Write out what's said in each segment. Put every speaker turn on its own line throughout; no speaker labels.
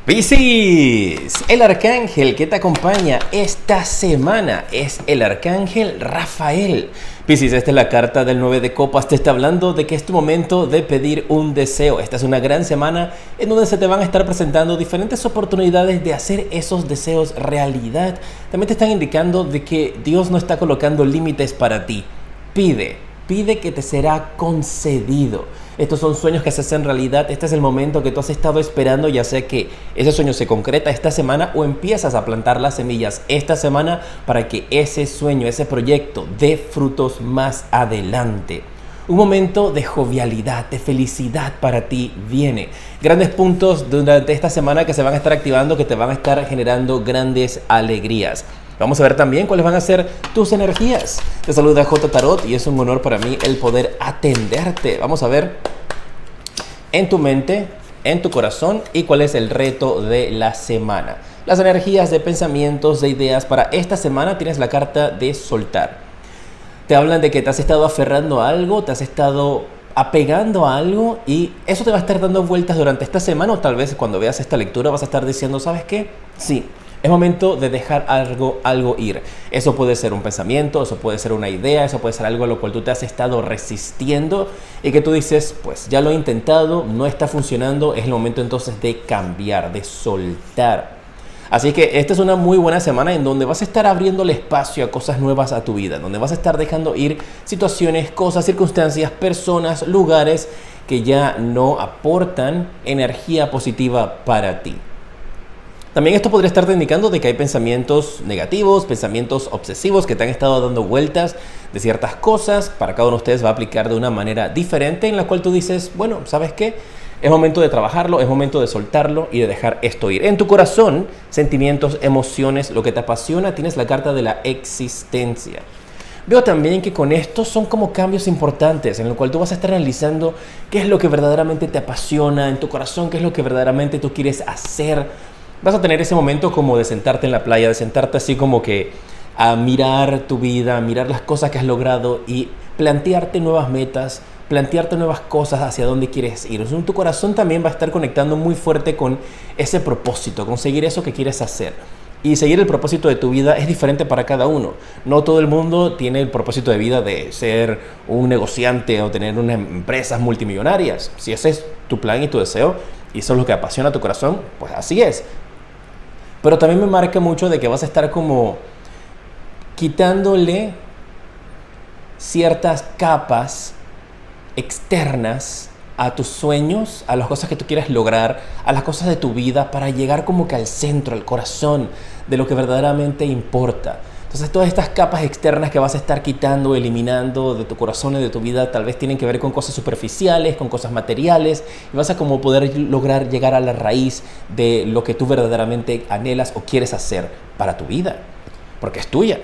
Piscis, el arcángel que te acompaña esta semana es el arcángel Rafael. Piscis, esta es la carta del 9 de copas, te está hablando de que es tu momento de pedir un deseo. Esta es una gran semana en donde se te van a estar presentando diferentes oportunidades de hacer esos deseos realidad. También te están indicando de que Dios no está colocando límites para ti. Pide que te será concedido. Estos son sueños que se hacen realidad. Este es el momento que tú has estado esperando, ya sea que ese sueño se concreta esta semana o empiezas a plantar las semillas esta semana para que ese sueño, ese proyecto dé frutos más adelante. Un momento de jovialidad, de felicidad para ti viene. Grandes puntos durante esta semana que se van a estar activando, que te van a estar generando grandes alegrías. Vamos a ver también cuáles van a ser tus energías. Te saluda J Tarot y es un honor para mí el poder atenderte. Vamos a ver en tu mente, en tu corazón y cuál es el reto de la semana. Las energías de pensamientos, de ideas para esta semana tienes la carta de soltar. Te hablan de que te has estado aferrando a algo, te has estado apegando a algo y eso te va a estar dando vueltas durante esta semana o tal vez cuando veas esta lectura vas a estar diciendo, ¿sabes qué? Sí. Es momento de dejar algo ir. Eso puede ser un pensamiento, eso puede ser una idea, eso puede ser algo a lo cual tú te has estado resistiendo y que tú dices, pues ya lo he intentado, no está funcionando, es el momento entonces de cambiar, de soltar. Así que esta es una muy buena semana en donde vas a estar abriéndole espacio a cosas nuevas a tu vida, donde vas a estar dejando ir situaciones, cosas, circunstancias, personas, lugares que ya no aportan energía positiva para ti. También esto podría estarte indicando de que hay pensamientos negativos, pensamientos obsesivos que te han estado dando vueltas de ciertas cosas. Para cada uno de ustedes va a aplicar de una manera diferente en la cual tú dices, bueno, ¿sabes qué? Es momento de trabajarlo, es momento de soltarlo y de dejar esto ir. En tu corazón, sentimientos, emociones, lo que te apasiona, tienes la carta de la existencia. Veo también que con esto son como cambios importantes en el cual tú vas a estar analizando qué es lo que verdaderamente te apasiona en tu corazón, qué es lo que verdaderamente tú quieres hacer. Vas a tener ese momento como de sentarte en la playa, de sentarte así como que a mirar tu vida, a mirar las cosas que has logrado y plantearte nuevas metas, plantearte nuevas cosas hacia dónde quieres ir. Tu corazón también va a estar conectando muy fuerte con ese propósito, conseguir eso que quieres hacer. Y seguir el propósito de tu vida es diferente para cada uno. No todo el mundo tiene el propósito de vida de ser un negociante o tener unas empresas multimillonarias. Si ese es tu plan y tu deseo y eso es lo que apasiona tu corazón, pues así es. Pero también me marca mucho de que vas a estar como quitándole ciertas capas externas a tus sueños, a las cosas que tú quieres lograr, a las cosas de tu vida para llegar como que al centro, al corazón de lo que verdaderamente importa. Entonces todas estas capas externas que vas a estar quitando, eliminando de tu corazón y de tu vida tal vez tienen que ver con cosas superficiales, con cosas materiales y vas a como poder lograr llegar a la raíz de lo que tú verdaderamente anhelas o quieres hacer para tu vida, porque es tuya.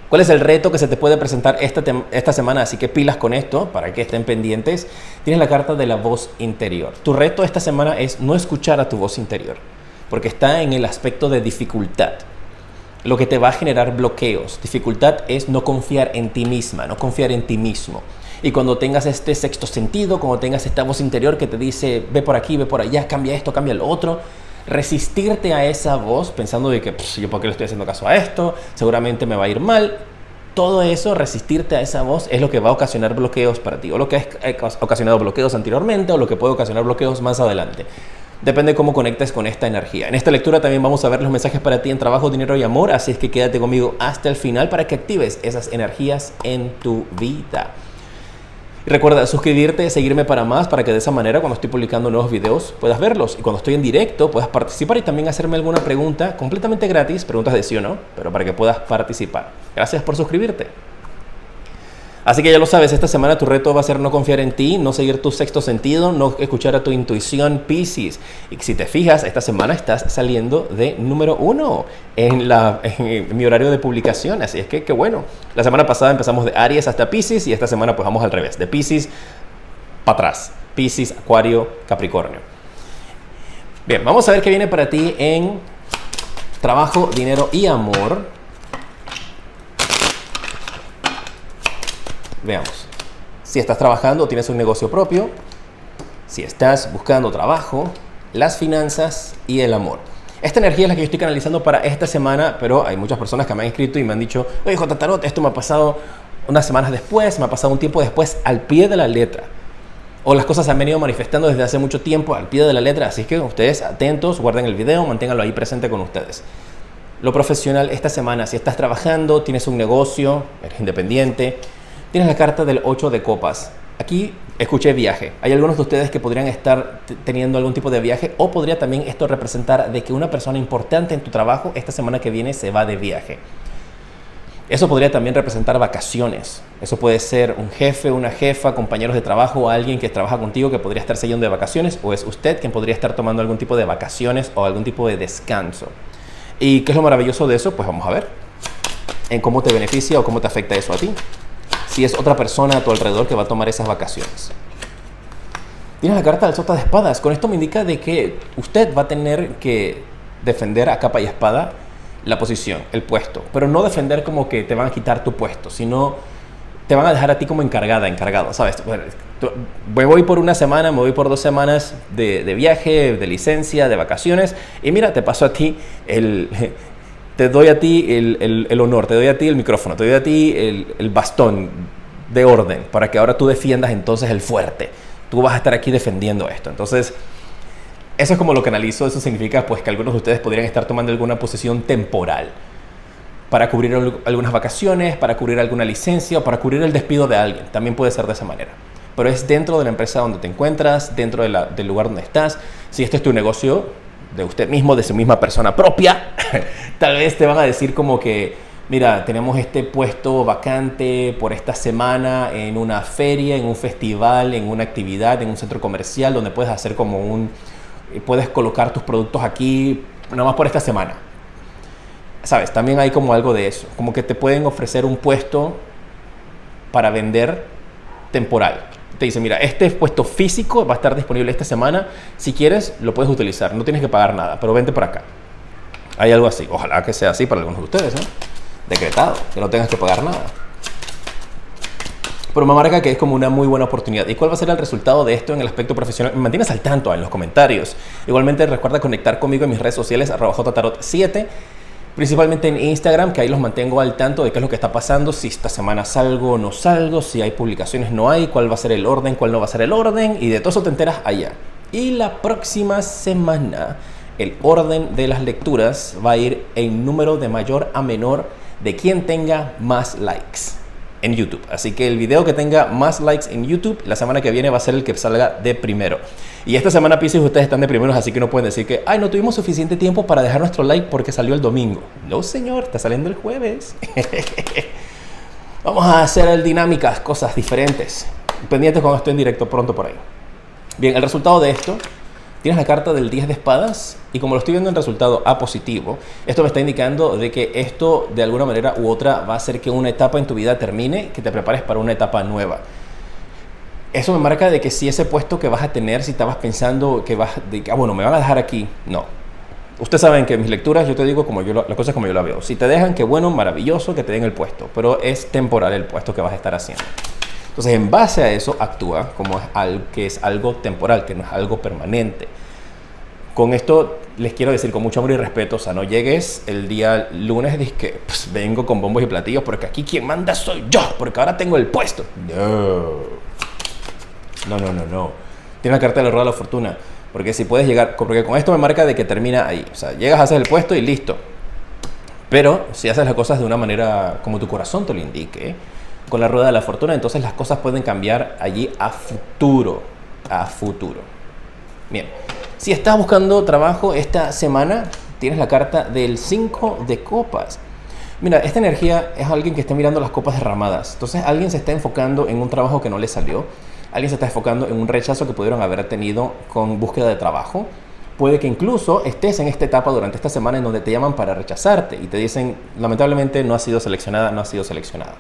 ¿Cuál es el reto que se te puede presentar esta semana? Así que pilas con esto para que estén pendientes. Tienes la carta de la voz interior. Tu reto esta semana es no escuchar a tu voz interior, porque está en el aspecto de dificultad. Lo que te va a generar bloqueos. Dificultad es no confiar en ti misma, no confiar en ti mismo. Y cuando tengas este sexto sentido, cuando tengas esta voz interior que te dice, ve por aquí, ve por allá, cambia esto, cambia lo otro, resistirte a esa voz pensando de que yo por qué le estoy haciendo caso a esto, seguramente me va a ir mal. Todo eso, resistirte a esa voz, es lo que va a ocasionar bloqueos para ti, o lo que ha ocasionado bloqueos anteriormente, o lo que puede ocasionar bloqueos más adelante. Depende de cómo conectes con esta energía. En esta lectura también vamos a ver los mensajes para ti en trabajo, dinero y amor, así es que quédate conmigo hasta el final para que actives esas energías en tu vida. Y recuerda suscribirte, seguirme para más, para que de esa manera cuando estoy publicando nuevos videos puedas verlos y cuando estoy en directo puedas participar y también hacerme alguna pregunta completamente gratis, preguntas de sí o no, pero para que puedas participar. Gracias por suscribirte. Así que ya lo sabes, esta semana tu reto va a ser no confiar en ti, no seguir tu sexto sentido, no escuchar a tu intuición, Piscis. Y si te fijas, esta semana estás saliendo de número 1 en mi horario de publicación. Así es que qué bueno. La semana pasada empezamos de Aries hasta Piscis y esta semana pues vamos al revés, de Piscis para atrás. Piscis, Acuario, Capricornio. Bien, vamos a ver qué viene para ti en trabajo, dinero y amor. Veamos, si estás trabajando o tienes un negocio propio, si estás buscando trabajo, las finanzas y el amor. Esta energía es la que yo estoy canalizando para esta semana, pero hay muchas personas que me han escrito y me han dicho, oye, J. Tarot, esto me ha pasado unas semanas después, me ha pasado un tiempo después, al pie de la letra. O las cosas se han venido manifestando desde hace mucho tiempo al pie de la letra, así que ustedes atentos, guarden el video, manténganlo ahí presente con ustedes. Lo profesional esta semana, si estás trabajando, tienes un negocio, eres independiente, tienes la carta del 8 de copas. Aquí escuché viaje. Hay algunos de ustedes que podrían estar teniendo algún tipo de viaje, o podría también esto representar de que una persona importante en tu trabajo esta semana que viene se va de viaje. Eso podría también representar vacaciones. Eso puede ser un jefe, una jefa, compañeros de trabajo, alguien que trabaja contigo que podría estar yendo de vacaciones, o es usted quien podría estar tomando algún tipo de vacaciones o algún tipo de descanso. ¿Y qué es lo maravilloso de eso? Pues vamos a ver en cómo te beneficia o cómo te afecta eso a ti. Si es otra persona a tu alrededor que va a tomar esas vacaciones. Tienes la carta del sota de espadas. Con esto me indica de que usted va a tener que defender a capa y espada la posición, el puesto. Pero no defender como que te van a quitar tu puesto, sino te van a dejar a ti como encargado, ¿sabes? Bueno, me voy por una semana, me voy por 2 semanas de viaje, de licencia, de vacaciones. Y mira, te paso a ti te doy a ti el honor, te doy a ti el micrófono, te doy a ti el bastón de orden para que ahora tú defiendas entonces el fuerte. Tú vas a estar aquí defendiendo esto. Entonces, eso es como lo que analizo. Eso significa pues que algunos de ustedes podrían estar tomando alguna posición temporal para cubrir algunas vacaciones, para cubrir alguna licencia o para cubrir el despido de alguien. También puede ser de esa manera. Pero es dentro de la empresa donde te encuentras, dentro del lugar donde estás. Si este es tu negocio, de usted mismo, de su misma persona propia, tal vez te van a decir como que, mira, tenemos este puesto vacante por esta semana en una feria, en un festival, en una actividad, en un centro comercial donde puedes hacer como puedes colocar tus productos aquí, nada más por esta semana. ¿Sabes? También hay como algo de eso, como que te pueden ofrecer un puesto para vender temporal. Te dice, mira, este puesto físico va a estar disponible esta semana. Si quieres, lo puedes utilizar. No tienes que pagar nada, pero vente por acá. Hay algo así. Ojalá que sea así para algunos de ustedes, ¿no? Decretado, que no tengas que pagar nada. Pero me marca que es como una muy buena oportunidad. ¿Y cuál va a ser el resultado de esto en el aspecto profesional? Me mantienes al tanto en los comentarios. Igualmente, recuerda conectar conmigo en mis redes sociales, @jtarot7. Principalmente en Instagram, que ahí los mantengo al tanto de qué es lo que está pasando, si esta semana salgo o no salgo, si hay publicaciones no hay, cuál va a ser el orden, cuál no va a ser el orden, y de todo eso te enteras allá. Y la próxima semana, el orden de las lecturas va a ir en número de mayor a menor de quien tenga más likes en YouTube. Así que el video que tenga más likes en YouTube, la semana que viene va a ser el que salga de primero. Y esta semana, Piscis, ustedes están de primeros, así que no pueden decir que, ay, no tuvimos suficiente tiempo para dejar nuestro like porque salió el domingo. No, señor, está saliendo el jueves. Vamos a hacer dinámicas, cosas diferentes. Pendientes cuando esté en directo pronto por ahí. Bien, el resultado de esto, tienes la carta del 10 de espadas y como lo estoy viendo en resultado A positivo, esto me está indicando de que esto de alguna manera u otra va a hacer que una etapa en tu vida termine, que te prepares para una etapa nueva. Eso me marca de que si ese puesto que vas a tener, si estabas pensando que bueno, me van a dejar aquí, no. Ustedes saben que en mis lecturas yo te digo las cosas como yo la veo. Si te dejan, qué bueno, maravilloso que te den el puesto, pero es temporal el puesto que vas a estar haciendo. Entonces, en base a eso, actúa como que es algo temporal, que no es algo permanente. Con esto les quiero decir con mucho amor y respeto, o sea, no llegues el día lunes y dices que pues, vengo con bombos y platillos porque aquí quien manda soy yo, porque ahora tengo el puesto. No. Tiene la carta del error de la fortuna. Porque si puedes llegar, porque con esto me marca de que termina ahí. O sea, llegas, haces el puesto y listo. Pero si haces las cosas de una manera como tu corazón te lo indique, con la rueda de la fortuna, entonces las cosas pueden cambiar allí a futuro. A futuro. Bien. Si estás buscando trabajo esta semana, tienes la carta del 5 de copas. Mira, esta energía es alguien que está mirando las copas derramadas. Entonces, alguien se está enfocando en un trabajo que no le salió. Alguien se está enfocando en un rechazo que pudieron haber tenido con búsqueda de trabajo. Puede que incluso estés en esta etapa durante esta semana en donde te llaman para rechazarte y te dicen, lamentablemente no has sido seleccionada, no has sido seleccionada.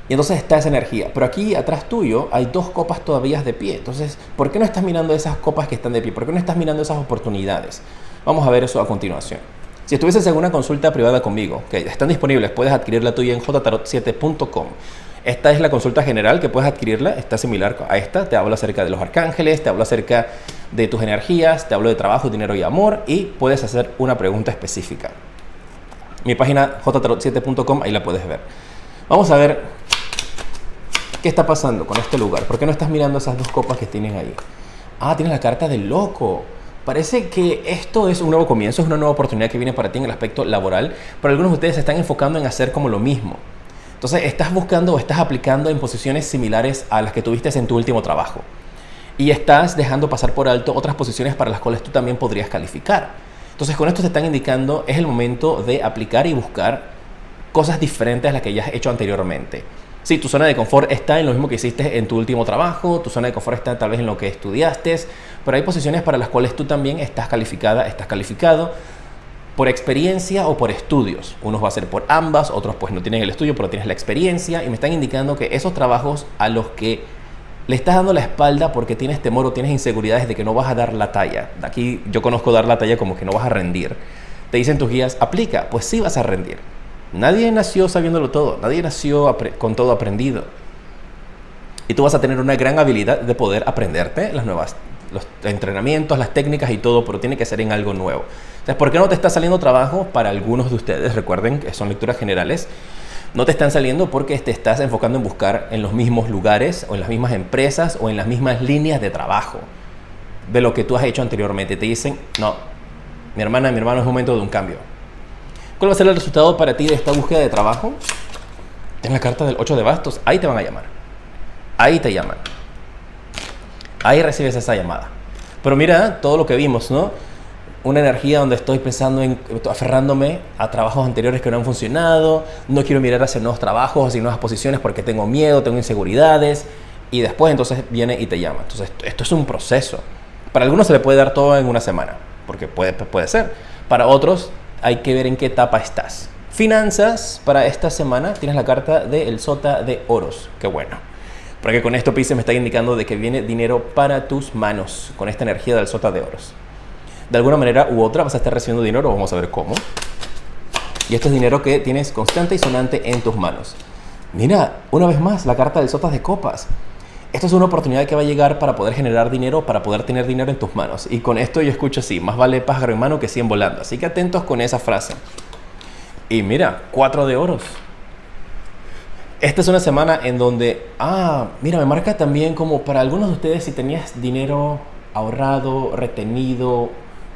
Y entonces está esa energía. Pero aquí atrás tuyo hay 2 copas todavía de pie. Entonces, ¿por qué no estás mirando esas copas que están de pie? ¿Por qué no estás mirando esas oportunidades? Vamos a ver eso a continuación. Si estuvieses en una consulta privada conmigo, que están disponibles, puedes adquirir la tuya en jtarot7.com. Esta es la consulta general que puedes adquirirla, está similar a esta, te hablo acerca de los arcángeles, te hablo acerca de tus energías, te hablo de trabajo, dinero y amor y puedes hacer una pregunta específica. Mi página jtarot7.com, ahí la puedes ver. Vamos a ver qué está pasando con este lugar. ¿Por qué no estás mirando esas dos copas que tienes ahí? Ah, tienes la carta del loco. Parece que esto es un nuevo comienzo, es una nueva oportunidad que viene para ti en el aspecto laboral, pero algunos de ustedes se están enfocando en hacer como lo mismo. Entonces estás buscando o estás aplicando en posiciones similares a las que tuviste en tu último trabajo. Y estás dejando pasar por alto otras posiciones para las cuales tú también podrías calificar. Entonces con esto te están indicando, es el momento de aplicar y buscar cosas diferentes a las que ya has hecho anteriormente. Sí, tu zona de confort está en lo mismo que hiciste en tu último trabajo, tu zona de confort está tal vez en lo que estudiaste, pero hay posiciones para las cuales tú también estás calificada, estás calificado por experiencia o por estudios. Unos va a ser por ambas, otros pues no tienen el estudio, pero tienes la experiencia y me están indicando que esos trabajos a los que le estás dando la espalda porque tienes temor o tienes inseguridades de que no vas a dar la talla. Aquí yo conozco dar la talla como que no vas a rendir. Te dicen tus guías, aplica, pues sí vas a rendir. Nadie nació sabiéndolo todo, nadie nació con todo aprendido. Y tú vas a tener una gran habilidad de poder aprenderte los entrenamientos, las técnicas y todo, pero tiene que ser en algo nuevo. Entonces, ¿por qué no te está saliendo trabajo para algunos de ustedes? Recuerden que son lecturas generales. No te están saliendo porque te estás enfocando en buscar en los mismos lugares o en las mismas empresas o en las mismas líneas de trabajo de lo que tú has hecho anteriormente. Te dicen, no, mi hermana, mi hermano, es momento de un cambio. ¿Cuál va a ser el resultado para ti de esta búsqueda de trabajo? En la carta del 8 de bastos, ahí te van a llamar. Ahí te llaman. Ahí recibes esa llamada. Pero mira todo lo que vimos, ¿no? Una energía donde estoy pensando en aferrándome a trabajos anteriores que no han funcionado, no quiero mirar hacia nuevos trabajos, hacia nuevas posiciones porque tengo miedo, tengo inseguridades, y después entonces viene y te llama. Entonces esto es un proceso. Para algunos se le puede dar todo en una semana, porque puede ser. Para otros hay que ver en qué etapa estás. Finanzas, para esta semana tienes la carta del Sota de Oros. Qué bueno. Porque con esto Piscis me está indicando de que viene dinero para tus manos, con esta energía del Sota de Oros. De alguna manera u otra vas a estar recibiendo dinero, vamos a ver cómo. Y este es dinero que tienes constante y sonante en tus manos. Mira, una vez más, la carta del Sotas de Copas. Esto es una oportunidad que va a llegar para poder generar dinero, para poder tener dinero en tus manos. Y con esto yo escucho así, más vale pájaro en mano que 100 volando. Así que atentos con esa frase. Y mira, 4 de oros. Esta es una semana en donde, mira, me marca también como para algunos de ustedes si tenías dinero ahorrado, retenido.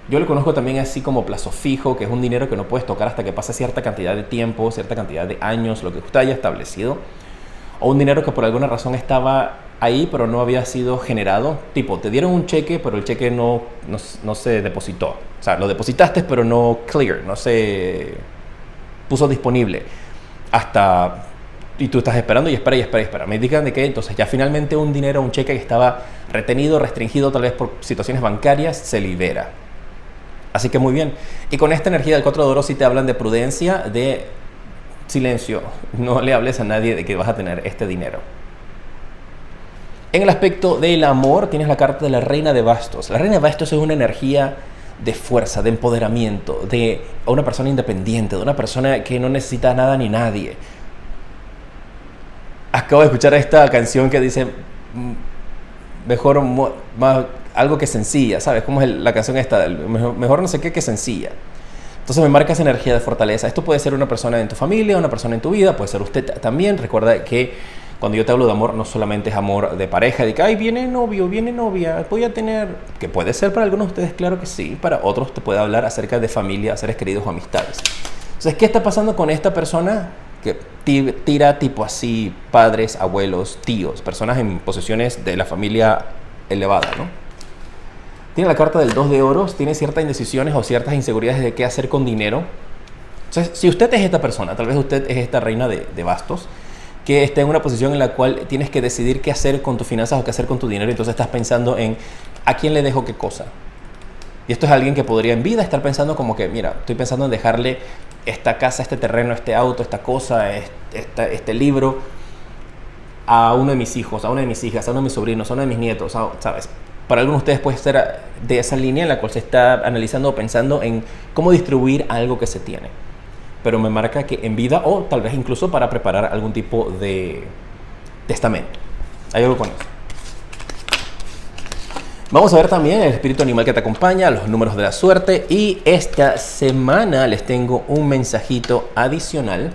Yo lo conozco también así como plazo fijo, que es un dinero que no puedes tocar hasta que pase cierta cantidad de tiempo, cierta cantidad de años, lo que usted haya establecido. O un dinero que por alguna razón estaba ahí, pero no había sido generado. Tipo, te dieron un cheque, pero el cheque no se depositó. O sea, lo depositaste, pero no clear, no se puso disponible. Y tú estás esperando y espera. Me indican de que entonces ya finalmente un dinero, un cheque que estaba retenido, restringido tal vez por situaciones bancarias, se libera. Así que muy bien. Y con esta energía del 4 de oro sí te hablan de prudencia, de silencio. No le hables a nadie de que vas a tener este dinero. En el aspecto del amor tienes la carta de la Reina de Bastos. La Reina de Bastos es una energía de fuerza, de empoderamiento, de una persona independiente, de una persona que no necesita nada ni nadie. Acabo de escuchar esta canción que dice algo que sencilla, ¿sabes? ¿Cómo es la canción esta? Mejor no sé qué que sencilla. Entonces me marca esa energía de fortaleza. Esto puede ser una persona en tu familia, una persona en tu vida, puede ser usted también. Recuerda que cuando yo te hablo de amor, no solamente es amor de pareja, de que, viene novio, viene novia, voy a tener... Que puede ser para algunos de ustedes, claro que sí. Para otros te puede hablar acerca de familia, seres queridos o amistades. Entonces, ¿qué está pasando con esta persona? Que tira tipo así, padres, abuelos, tíos, personas en posiciones de la familia elevada, ¿no? Tiene la carta del 2 de oros, tiene ciertas indecisiones o ciertas inseguridades de qué hacer con dinero. Entonces, si usted es esta persona, tal vez usted es esta reina de bastos, que está en una posición en la cual tienes que decidir qué hacer con tus finanzas o qué hacer con tu dinero, entonces estás pensando en ¿a quién le dejo qué cosa? Y esto es alguien que podría en vida estar pensando como que, mira, estoy pensando en dejarle esta casa, este terreno, este auto, esta cosa, este libro a uno de mis hijos, a una de mis hijas, a uno de mis sobrinos, a uno de mis nietos, ¿sabes? Para algunos de ustedes puede ser de esa línea en la cual se está analizando o pensando en cómo distribuir algo que se tiene. Pero me marca que en vida o tal vez incluso para preparar algún tipo de testamento. Hay algo con eso. Vamos a ver también el espíritu animal que te acompaña, los números de la suerte, y esta semana les tengo un mensajito adicional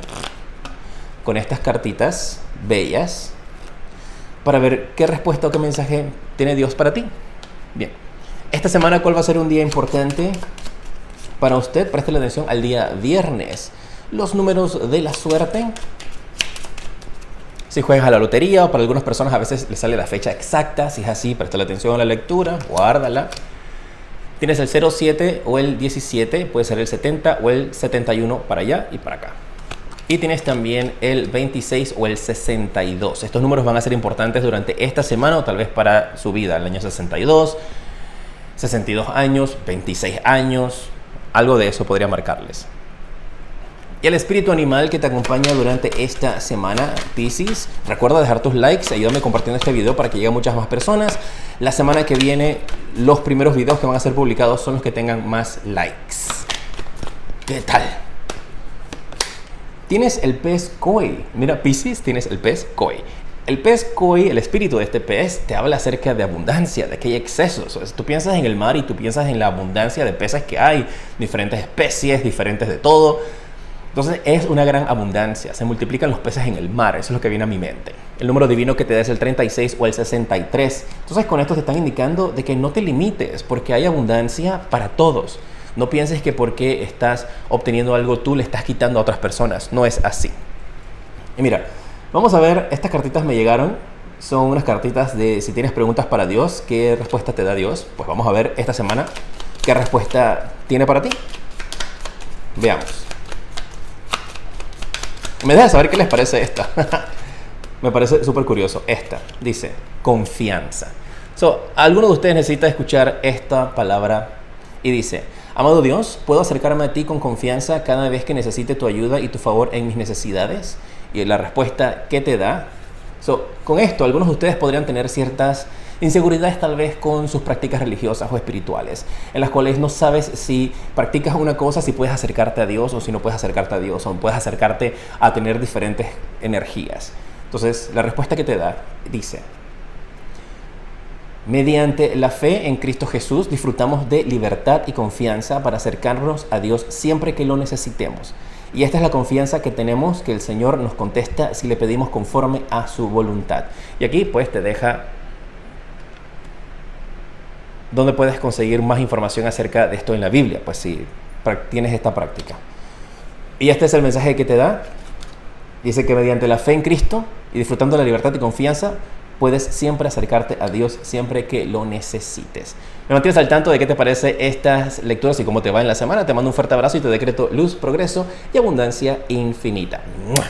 con estas cartitas bellas para ver qué respuesta o qué mensaje tiene Dios para ti. Bien, esta semana, ¿cuál va a ser un día importante para usted? Préstele atención al día viernes. Los números de la suerte. Si juegas a la lotería, o para algunas personas a veces les sale la fecha exacta. Si es así, préstale atención a la lectura, guárdala. Tienes el 07 o el 17, puede ser el 70 o el 71 para allá y para acá. Y tienes también el 26 o el 62. Estos números van a ser importantes durante esta semana o tal vez para su vida. El año 62, 62 años, 26 años, algo de eso podría marcarles. Y el espíritu animal que te acompaña durante esta semana, Piscis. Recuerda dejar tus likes, ayúdame compartiendo este video para que llegue a muchas más personas. La semana que viene, los primeros videos que van a ser publicados son los que tengan más likes. ¿Qué tal? Tienes el pez koi. Mira, Piscis, tienes el pez koi. El pez koi, el espíritu de este pez, te habla acerca de abundancia, de que hay excesos. Tú piensas en el mar y tú piensas en la abundancia de peces que hay, diferentes especies, diferentes de todo. Entonces es una gran abundancia, se multiplican los peces en el mar, eso es lo que viene a mi mente. El número divino que te da es el 36 o el 63. Entonces con esto te están indicando de que no te limites, porque hay abundancia para todos. No pienses que porque estás obteniendo algo tú le estás quitando a otras personas, no es así. Y mira, vamos a ver, estas cartitas me llegaron, son unas cartitas de si tienes preguntas para Dios, ¿qué respuesta te da Dios? Pues vamos a ver esta semana qué respuesta tiene para ti. Veamos. Me deja saber qué les parece esta. Me parece súper curioso. Esta dice confianza. Alguno de ustedes necesita escuchar esta palabra y dice: amado Dios, ¿puedo acercarme a ti con confianza cada vez que necesite tu ayuda y tu favor en mis necesidades? Y la respuesta que te da. Con esto, algunos de ustedes podrían tener ciertas inseguridades tal vez con sus prácticas religiosas o espirituales, en las cuales no sabes si practicas una cosa, si puedes acercarte a Dios o si no puedes acercarte a Dios, o puedes acercarte a tener diferentes energías. Entonces, la respuesta que te da dice: mediante la fe en Cristo Jesús disfrutamos de libertad y confianza para acercarnos a Dios siempre que lo necesitemos. Y esta es la confianza que tenemos, que el Señor nos contesta si le pedimos conforme a su voluntad. Y aquí pues te deja dónde puedes conseguir más información acerca de esto en la Biblia, pues si tienes esta práctica. Y este es el mensaje que te da. Dice que mediante la fe en Cristo y disfrutando de la libertad y confianza, puedes siempre acercarte a Dios siempre que lo necesites. Me mantienes al tanto de qué te parece estas lecturas y cómo te va en la semana. Te mando un fuerte abrazo y te decreto luz, progreso y abundancia infinita. ¡Mua!